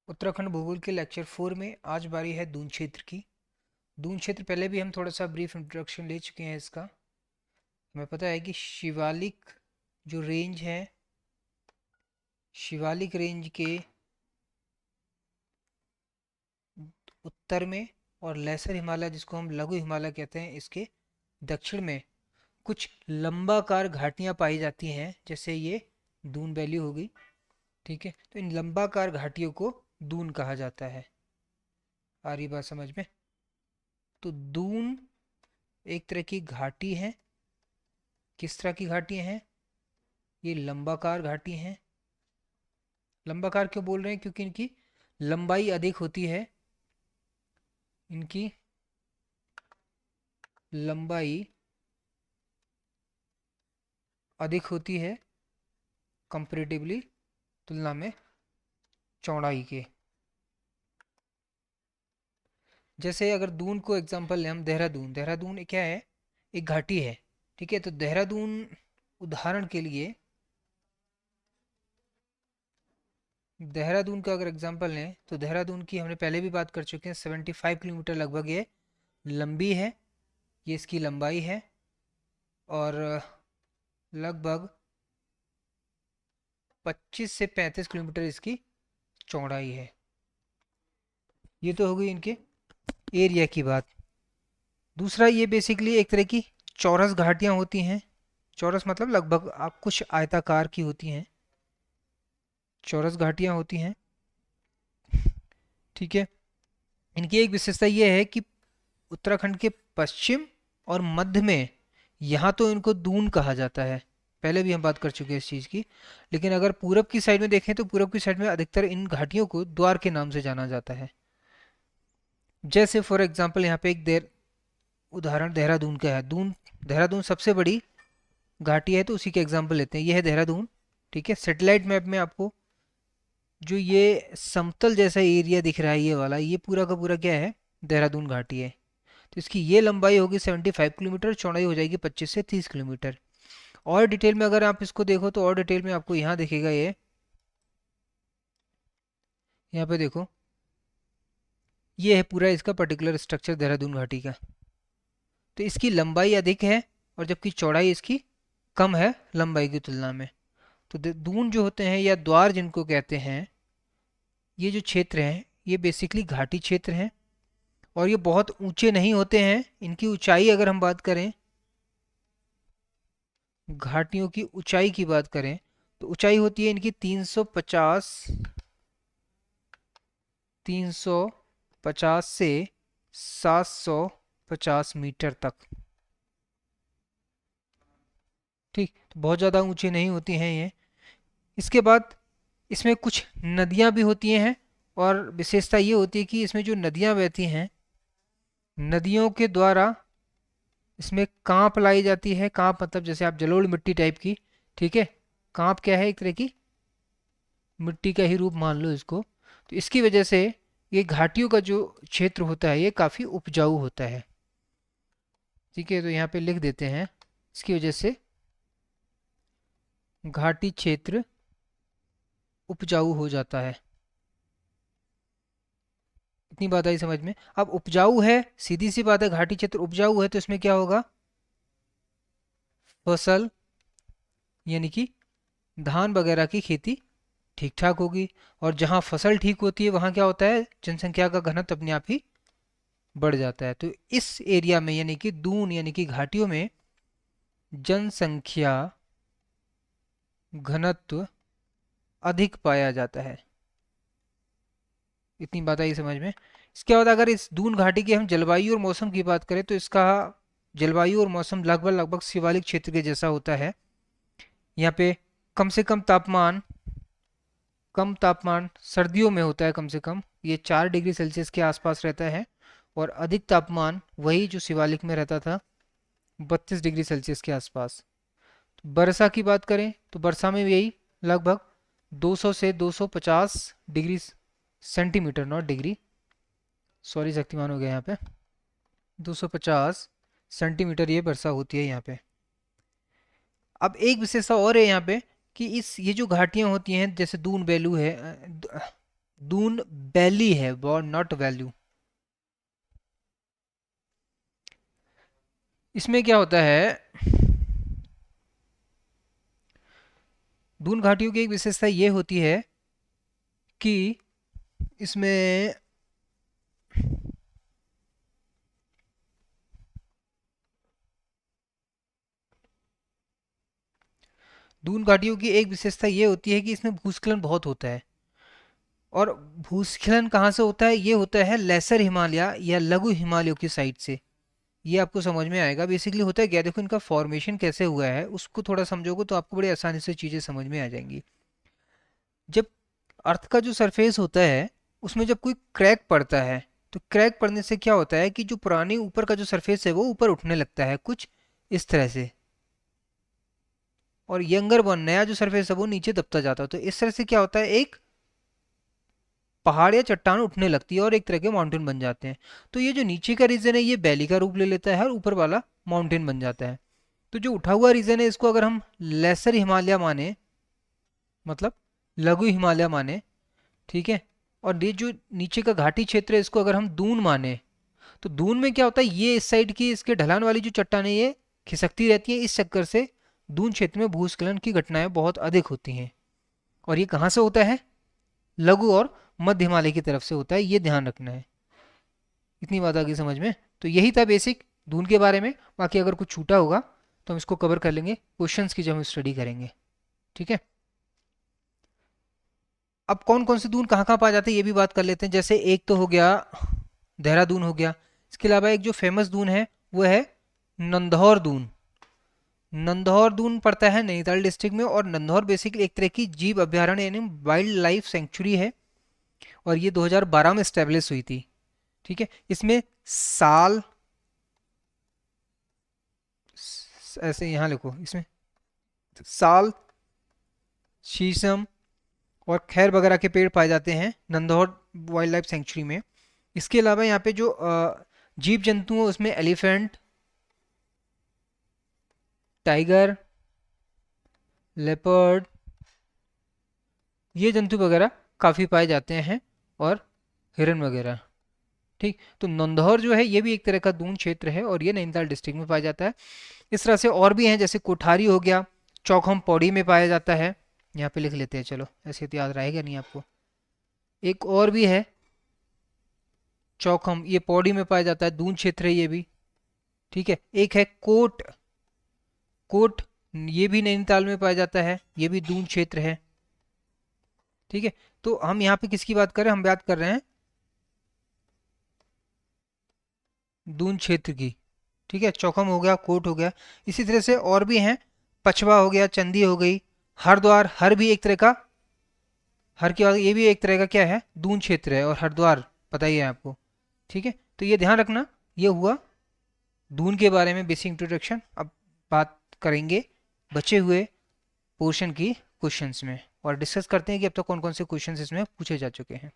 उत्तराखंड भूगोल के लेक्चर 4 में आज बारी है दून क्षेत्र की। दून क्षेत्र पहले भी हम थोड़ा सा ब्रीफ इंट्रोडक्शन ले चुके हैं इसका। हमें पता है कि शिवालिक जो रेंज है, शिवालिक रेंज के उत्तर में और लेसर हिमालय जिसको हम लघु हिमालय कहते हैं, इसके दक्षिण में कुछ लंबाकार घाटियां पाई जाती हैं, जैसे ये दून वैली होगी। ठीक है, तो इन लंबाकार घाटियों को दून कहा जाता है। आ रही बात समझ में? तो दून एक तरह की घाटी है। किस तरह की घाटी हैं? ये लंबाकार घाटी हैं। लंबाकार क्यों बोल रहे हैं? क्योंकि इनकी लंबाई अधिक होती है। इनकी लंबाई अधिक होती है कंपैरेटिवली, तुलना में चौड़ाई के। जैसे अगर दून को एग्जांपल लें हम, देहरादून। देहरादून क्या है? एक घाटी है। ठीक है, तो देहरादून उदाहरण के लिए, देहरादून का अगर एग्जांपल लें तो देहरादून की हमने पहले भी बात कर चुके हैं। 75 किलोमीटर लगभग ये लंबी है। ये इसकी लंबाई है और लगभग 25 से 35 किलोमीटर इसकी चौड़ाई है। ये तो हो गई इनके एरिया की बात। दूसरा, ये बेसिकली एक तरह की चौरस घाटियां होती हैं। चौरस मतलब लगभग आप कुछ आयताकार की होती हैं, चौरस घाटियां होती हैं। ठीक है, इनकी एक विशेषता ये है कि उत्तराखंड के पश्चिम और मध्य में यहाँ तो इनको दून कहा जाता है, पहले भी हम बात कर चुके हैं इस चीज़ की। लेकिन अगर पूरब की साइड में देखें तो पूरब की साइड में अधिकतर इन घाटियों को द्वार के नाम से जाना जाता है। जैसे फॉर एग्जांपल यहाँ पे एक उदाहरण देहरादून का है। देहरादून सबसे बड़ी घाटी है, तो उसी के एग्जांपल लेते हैं। ये है देहरादून। ठीक है, सैटेलाइट मैप में आपको जो ये समतल जैसा एरिया दिख रहा है, ये वाला, ये पूरा का पूरा क्या है? देहरादून घाटी है। तो इसकी ये लंबाई होगी 75 किलोमीटर, चौड़ाई हो जाएगी 25 से 30 किलोमीटर। और डिटेल में अगर आप इसको देखो तो और डिटेल में आपको यहाँ दिखेगा। ये यहाँ पे देखो, ये है पूरा इसका पर्टिकुलर स्ट्रक्चर देहरादून घाटी का। तो इसकी लंबाई अधिक है और जबकि चौड़ाई इसकी कम है लंबाई की तुलना में। तो दून जो होते हैं या द्वार जिनको कहते हैं, ये जो क्षेत्र हैं ये बेसिकली घाटी क्षेत्र हैं। और ये बहुत ऊंचे नहीं होते हैं। इनकी ऊंचाई अगर हम बात करें, घाटियों की ऊंचाई की बात करें, तो ऊंचाई होती है इनकी 350 से 750 मीटर तक। ठीक, तो बहुत ज़्यादा ऊंचे नहीं होती हैं ये। इसके बाद इसमें कुछ नदियाँ भी होती हैं, और विशेषता ये होती है कि इसमें जो नदियाँ बहती हैं, नदियों के द्वारा इसमें कांप लाई जाती है। कांप मतलब जैसे आप जलोढ़ मिट्टी टाइप की। ठीक है, कांप क्या है? एक तरह की मिट्टी का ही रूप मान लो इसको। तो इसकी वजह से ये घाटियों का जो क्षेत्र होता है ये काफ़ी उपजाऊ होता है। ठीक है, तो यहाँ पे लिख देते हैं, इसकी वजह से घाटी क्षेत्र उपजाऊ हो जाता है। इतनी बात आई समझ में? अब उपजाऊ है, सीधी सी बात है, घाटी क्षेत्र उपजाऊ है तो इसमें क्या होगा? फसल यानी कि धान वगैरह की खेती ठीक ठाक होगी। और जहाँ फसल ठीक होती है वहाँ क्या होता है? जनसंख्या का घनत्व अपने आप ही बढ़ जाता है। तो इस एरिया में यानी कि दून यानी कि घाटियों में जनसंख्या घनत्व अधिक पाया जाता है। इतनी बात आई समझ में? इसके बाद अगर इस दून घाटी की हम जलवायु और मौसम की बात करें तो इसका जलवायु और मौसम लगभग लगभग शिवालिक क्षेत्र के जैसा होता है। यहाँ पे कम से कम तापमान सर्दियों में होता है। कम से कम ये 4 डिग्री सेल्सियस के आसपास रहता है। और अधिक तापमान वही जो शिवालिक में रहता था, 32 डिग्री सेल्सियस के आसपास। वर्षा की बात करें तो वर्षा में भी यही लगभग 200 से 250 degree centimetre, not degree, sorry Shaktimaan हो गया यहाँ पे, 250 सेंटीमीटर ये वर्षा होती है यहाँ पे। अब एक विशेषता और है यहाँ पे कि इस ये जो घाटियाँ होती हैं, जैसे दून बेलू है, दून बैली है, नॉट वैल्यू। इसमें क्या होता है, दून घाटियों की एक विशेषता ये होती है कि इसमें दून घाटियों की एक विशेषता ये होती है कि इसमें भूस्खलन बहुत होता है। और भूस्खलन कहाँ से होता है, ये होता है लेसर हिमालय या लघु हिमालयों की साइड से। ये आपको समझ में आएगा। बेसिकली होता है क्या, देखो इनका फॉर्मेशन कैसे हुआ है उसको थोड़ा समझोगे तो आपको बड़ी आसानी से चीज़ें समझ में आ जाएंगी। जब अर्थ का जो सरफेस होता है उसमें जब कोई क्रैक पड़ता है, तो क्रैक पड़ने से क्या होता है कि जो पुरानी ऊपर का जो सरफेस है वो ऊपर उठने लगता है कुछ इस तरह से, और यंगर वन नया जो सरफेस है वो नीचे दबता जाता है। तो इस तरह से क्या होता है, एक पहाड़ या चट्टान उठने लगती है और एक तरह के माउंटेन बन जाते हैं। तो ये जो नीचे का रीजन है ये वैली का रूप ले लेता है और ऊपर वाला माउंटेन बन जाता है। तो जो उठा हुआ रीजन है इसको अगर हम लेसर हिमालय माने, मतलब लघु हिमालय माने, ठीक है, और ये जो नीचे का घाटी क्षेत्र है इसको अगर हम दून माने, तो दून में क्या होता है, ये इस साइड की इसके ढलान वाली जो चट्टानें ये खिसकती रहती है, इस चक्कर से दून क्षेत्र में भूस्खलन की घटनाएं बहुत अधिक होती हैं। और ये कहाँ से होता है, लघु और मध्य हिमालय की तरफ से होता है, ये ध्यान रखना है। इतनी बात आ गई समझ में। तो यही था बेसिक दून के बारे में। बाकी अगर कुछ छूटा होगा तो हम इसको कवर कर लेंगे क्वेश्चंस की जब हम स्टडी करेंगे, ठीक है। अब कौन कौन से दून कहाँ कहाँ पाए जाते हैं ये भी बात कर लेते हैं। जैसे एक तो हो गया देहरादून हो गया, इसके अलावा एक जो फेमस दून है वो है नंदौर दून। नंदौर दून पड़ता है नैनीताल डिस्ट्रिक्ट में, और नंदौर बेसिकली एक तरह की जीव अभ्यारण्य यानी वाइल्ड लाइफ सेंचुरी है, और ये 2012 में स्टैब्लिश हुई थी, ठीक है। इसमें साल, ऐसे यहाँ लिखो, इसमें साल, शीशम और खैर वगैरह के पेड़ पाए जाते हैं नंदौर वाइल्ड लाइफ सेंचुरी में। इसके अलावा यहाँ पे जो जीव जंतु हैं उसमें एलिफेंट, टाइगर, लेपर्ड, ये जंतु वगैरह काफ़ी पाए जाते हैं, और हिरन वगैरह, ठीक। तो नंदौर जो है ये भी एक तरह का दून क्षेत्र है और ये नैनीताल डिस्ट्रिक्ट में पाया जाता है। इस तरह से और भी हैं, जैसे कोठारी हो गया, चौखम पौड़ी में पाया जाता है। यहाँ पे लिख लेते हैं, चलो ऐसे तो याद रहेगा नहीं आपको। एक और भी है चौखम, ये पौड़ी में पाया जाता है, दून क्षेत्र है ये भी, ठीक है। एक है कोट, कोट ये भी नैनीताल में पाया जाता है, ये भी दून क्षेत्र है, ठीक है। तो हम यहाँ पे किसकी बात कर रहे हैं, हम बात कर रहे हैं दून क्षेत्र की, ठीक है। चौखम हो गया, कोट हो गया। इसी तरह से और भी हैं, पछवा हो गया, चंदी हो गई, हरिद्वार, हर भी एक तरह का, हर के बाद ये भी एक तरह का क्या है, दून क्षेत्र है, और हरिद्वार पता ही है आपको, ठीक है। तो ये ध्यान रखना, ये हुआ दून के बारे में बेसिक इंट्रोडक्शन। अब बात करेंगे बचे हुए पोर्शन की क्वेश्चंस में, और डिस्कस करते हैं कि अब तक कौन कौन से क्वेश्चंस इसमें पूछे जा चुके हैं।